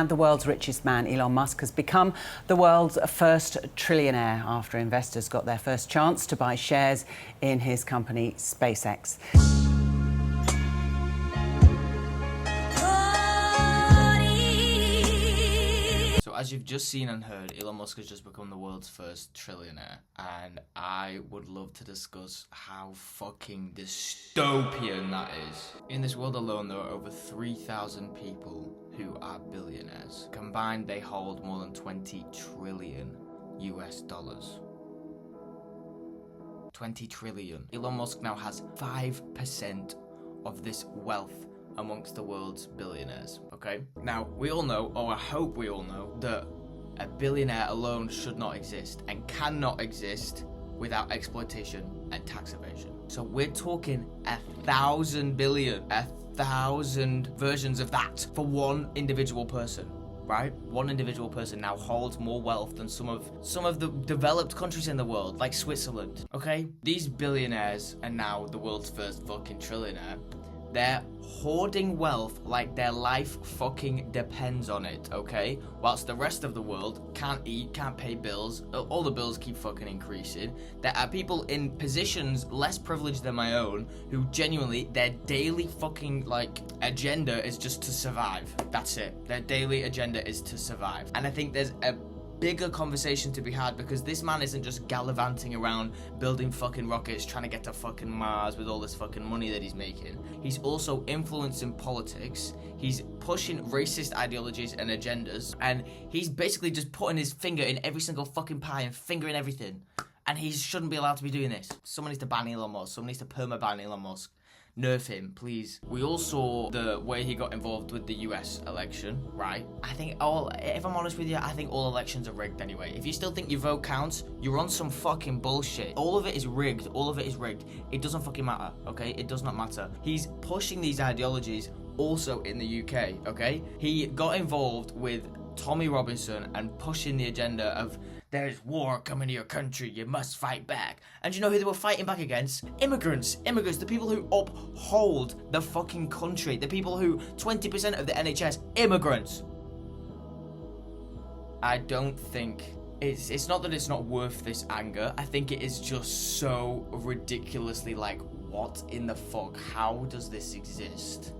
And the world's richest man, Elon Musk, has become the world's first trillionaire after investors got their first chance to buy shares in his company, SpaceX. So as you've just seen and heard, Elon Musk has just become the world's first trillionaire, and I would love to discuss how fucking dystopian that is. In this world alone, there are over 3,000 people who are billionaires. Combined, they hold more than 20 trillion US dollars. 20 trillion. Elon Musk now has 5% of this wealth amongst the world's billionaires, okay? Now, we all know, or I hope we all know, that a billionaire alone should not exist and cannot exist without exploitation and tax evasion. So we're talking 1,000 billion, 1,000 versions of that for one individual person, right? One individual person now holds more wealth than some of the developed countries in the world, like Switzerland, okay? These billionaires are now the world's first fucking trillionaire. They're hoarding wealth like their life fucking depends on it, okay? Whilst the rest of the world can't eat, can't pay bills, all the bills keep fucking increasing. There are people in positions less privileged than my own who genuinely, their daily fucking, agenda is just to survive. That's it. Their daily agenda is to survive. And I think there's a bigger conversation to be had, because this man isn't just gallivanting around building fucking rockets trying to get to fucking Mars with all this fucking money that he's making. He's also influencing politics, he's pushing racist ideologies and agendas, and he's basically just putting his finger in every single fucking pie and fingering everything, and he shouldn't be allowed to be doing this. Someone needs to ban Elon Musk, someone needs to perma-ban Elon Musk. Nerf him, please. We all saw the way he got involved with the US election, right? If I'm honest with you, I think all elections are rigged anyway. If you still think your vote counts, you're on some fucking bullshit. All of it is rigged. All of it is rigged. It doesn't fucking matter, okay? It does not matter. He's pushing these ideologies also in the UK, okay? He got involved with Tommy Robinson and pushing the agenda of there's war coming to your country, you must fight back. And you know who they were fighting back against? Immigrants, the people who uphold the fucking country, the people who 20% of the NHS, immigrants. I don't think it's not that it's not worth this anger. I think it is just so ridiculously what in the fuck? How does this exist?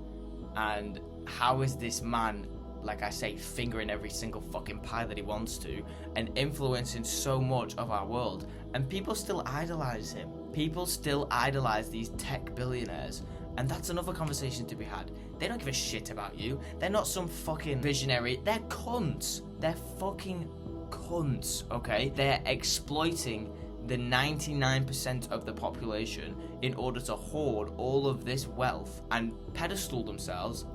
And how is this man, like I say, fingering every single fucking pie that he wants to and influencing so much of our world? And people still idolize him. People still idolize these tech billionaires. And that's another conversation to be had. They don't give a shit about you. They're not some fucking visionary. They're cunts. They're fucking cunts, okay? They're exploiting the 99% of the population in order to hoard all of this wealth and pedestal themselves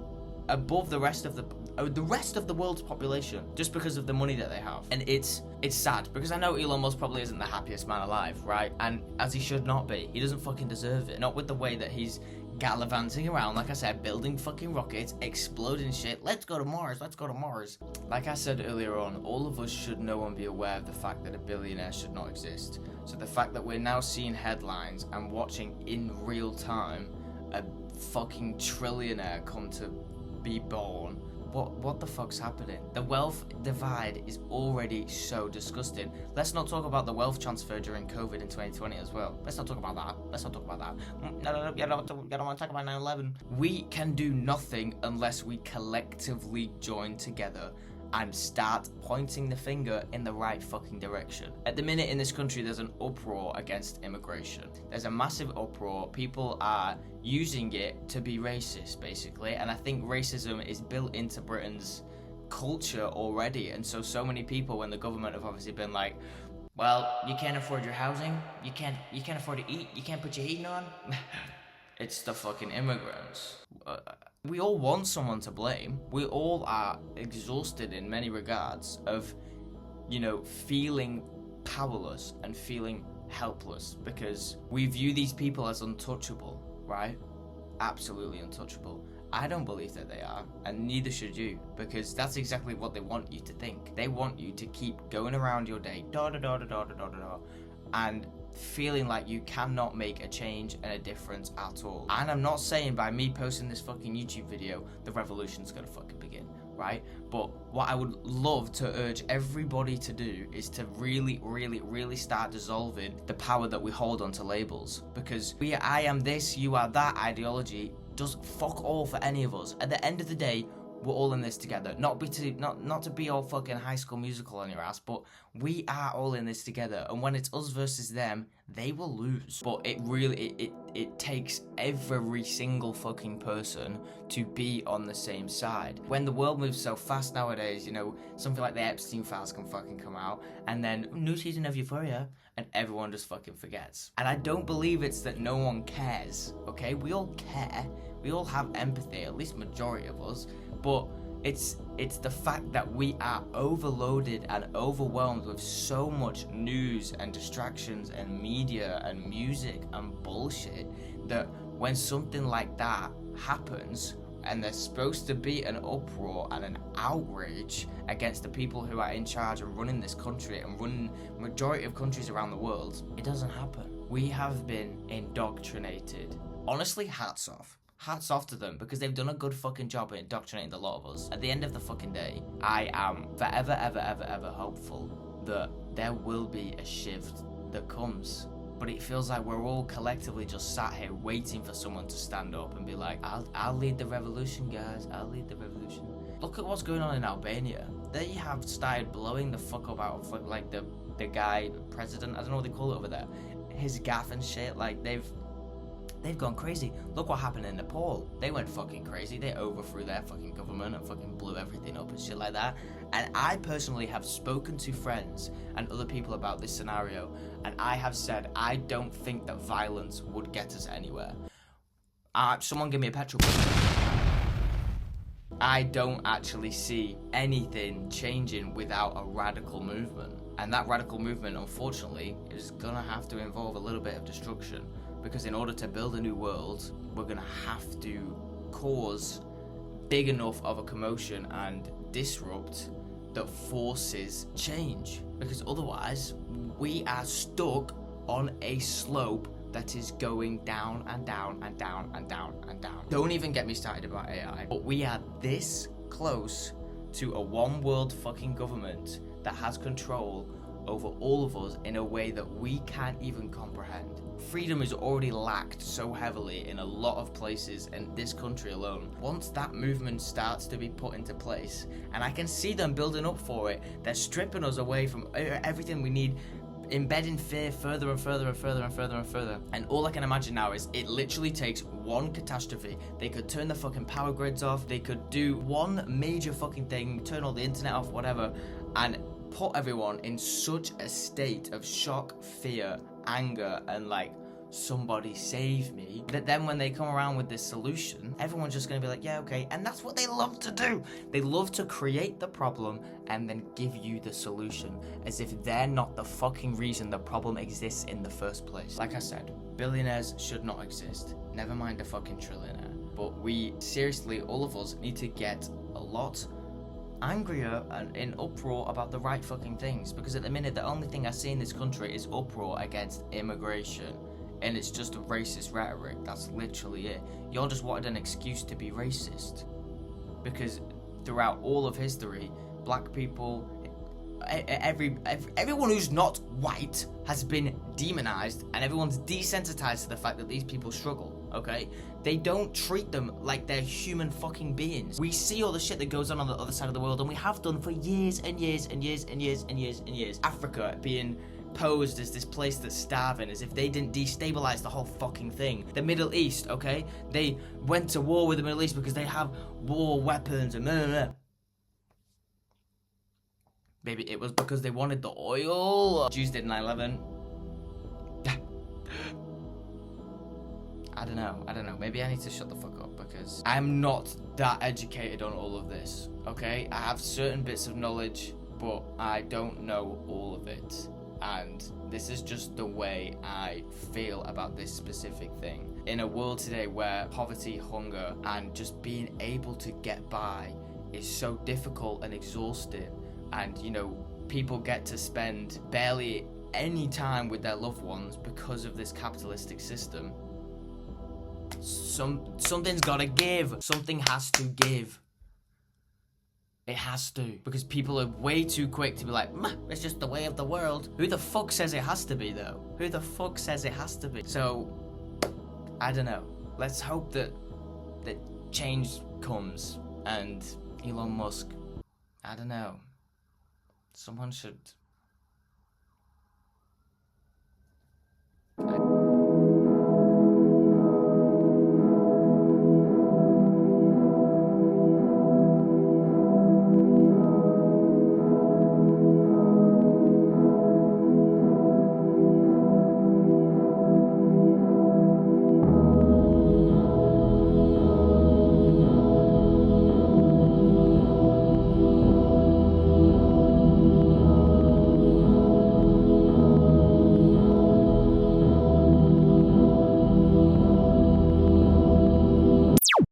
above the rest of the world's population just because of the money that they have. And it's sad, because I know Elon Musk probably isn't the happiest man alive, right? And as he should not be. He doesn't fucking deserve it. Not with the way that he's gallivanting around, like I said, building fucking rockets, exploding shit. Let's go to Mars, let's go to Mars. Like I said earlier on, all of us should know and be aware of the fact that a billionaire should not exist. So the fact that we're now seeing headlines and watching in real time a fucking trillionaire come to be born, what the fuck's happening? The wealth divide is already so disgusting. Let's not talk about the wealth transfer during COVID in 2020 as well. Let's not talk about that. No, you don't want to talk about 9/11. We can do nothing unless we collectively join together and start pointing the finger in the right fucking direction. At the minute in this country, there's an uproar against immigration. There's a massive uproar. People are using it to be racist, basically. And I think racism is built into Britain's culture already. And so many people, when the government have obviously been like, well, you can't afford your housing, you can't afford to eat, you can't put your heating on. It's the fucking immigrants. We all want someone to blame. We all are exhausted in many regards of, feeling powerless and feeling helpless, because we view these people as untouchable, right? Absolutely untouchable. I don't believe that they are, and neither should you, because that's exactly what they want you to think. They want you to keep going around your day, and feeling like you cannot make a change and a difference at all. And I'm not saying by me posting this fucking YouTube video, the revolution's gonna fucking begin. right? But what I would love to urge everybody to do is to really, really, really start dissolving the power that we hold onto labels. Because I am this, you are that ideology does fuck all for any of us. At the end of the day, we're all in this together. Not to be all fucking High School Musical on your ass, but we are all in this together. And when it's us versus them, they will lose. But it takes every single fucking person to be on the same side. When the world moves so fast nowadays, you know, something like the Epstein files can fucking come out, and then new season of Euphoria, and everyone just fucking forgets. And I don't believe it's that no one cares, okay? We all care. We all have empathy, at least majority of us. But it's the fact that we are overloaded and overwhelmed with so much news and distractions and media and music and bullshit that when something like that happens and there's supposed to be an uproar and an outrage against the people who are in charge of running this country and running majority of countries around the world, it doesn't happen. We have been indoctrinated. Honestly, hats off. Hats off to them, because they've done a good fucking job at indoctrinating a lot of us. At the end of the fucking day, I am forever, ever, ever, ever hopeful that there will be a shift that comes. But it feels like we're all collectively just sat here waiting for someone to stand up and be like, I'll lead the revolution, guys. I'll lead the revolution. Look at what's going on in Albania. They have started blowing the fuck up out of like the guy, president, I don't know what they call it over there. His gaff and shit, like they've gone crazy. Look what happened in Nepal. They went fucking crazy. They overthrew their fucking government and fucking blew everything up and shit like that. And I personally have spoken to friends and other people about this scenario, and I have said I don't think that violence would get us anywhere. Someone give me a petrol. I don't actually see anything changing without a radical movement. And that radical movement, unfortunately, is gonna have to involve a little bit of destruction. Because in order to build a new world, we're going to have to cause big enough of a commotion and disrupt that forces change. Because otherwise, we are stuck on a slope that is going down and down and down and down and down. Don't even get me started about AI. But we are this close to a one world fucking government that has control over all of us in a way that we can't even comprehend. Freedom is already lacked so heavily in a lot of places in this country alone. Once that movement starts to be put into place, and I can see them building up for it, they're stripping us away from everything we need, embedding fear further and further and further and further and further. And all I can imagine now is it literally takes one catastrophe. They could turn the fucking power grids off, they could do one major fucking thing, turn all the internet off, whatever, and put everyone in such a state of shock, fear, anger, and like, somebody save me, that then when they come around with this solution, everyone's just gonna be like, yeah, okay. And that's what they love to do. They love to create the problem and then give you the solution, as if they're not the fucking reason the problem exists in the first place. Like I said, billionaires should not exist, never mind a fucking trillionaire. But we seriously, all of us, need to get a lot angrier and in uproar about the right fucking things, because at the minute the only thing I see in this country is uproar against immigration, and it's just a racist rhetoric. That's literally it. Y'all just wanted an excuse to be racist, because throughout all of history, black people, everyone who's not white has been demonized, and everyone's desensitized to the fact that these people struggle. Okay, they don't treat them like they're human fucking beings. We see all the shit that goes on the other side of the world, and we have done for years and years and years and years and years and years. Africa being posed as this place that's starving, as if they didn't destabilize the whole fucking thing. The Middle East, okay, they went to war with the Middle East because they have war weapons and blah, blah, blah. Maybe it was because they wanted the oil. Jews did 9/11. I don't know. Maybe I need to shut the fuck up, because I'm not that educated on all of this, okay? I have certain bits of knowledge, but I don't know all of it. And this is just the way I feel about this specific thing. In a world today where poverty, hunger, and just being able to get by is so difficult and exhausting, and, you know, people get to spend barely any time with their loved ones because of this capitalistic system, something's gotta give. Something has to give. It has to, because people are way too quick to be like, it's just the way of the world. Who the fuck says it has to be, though? Who the fuck says it has to be? So, I don't know. Let's hope that change comes and Elon Musk, I don't know. Someone should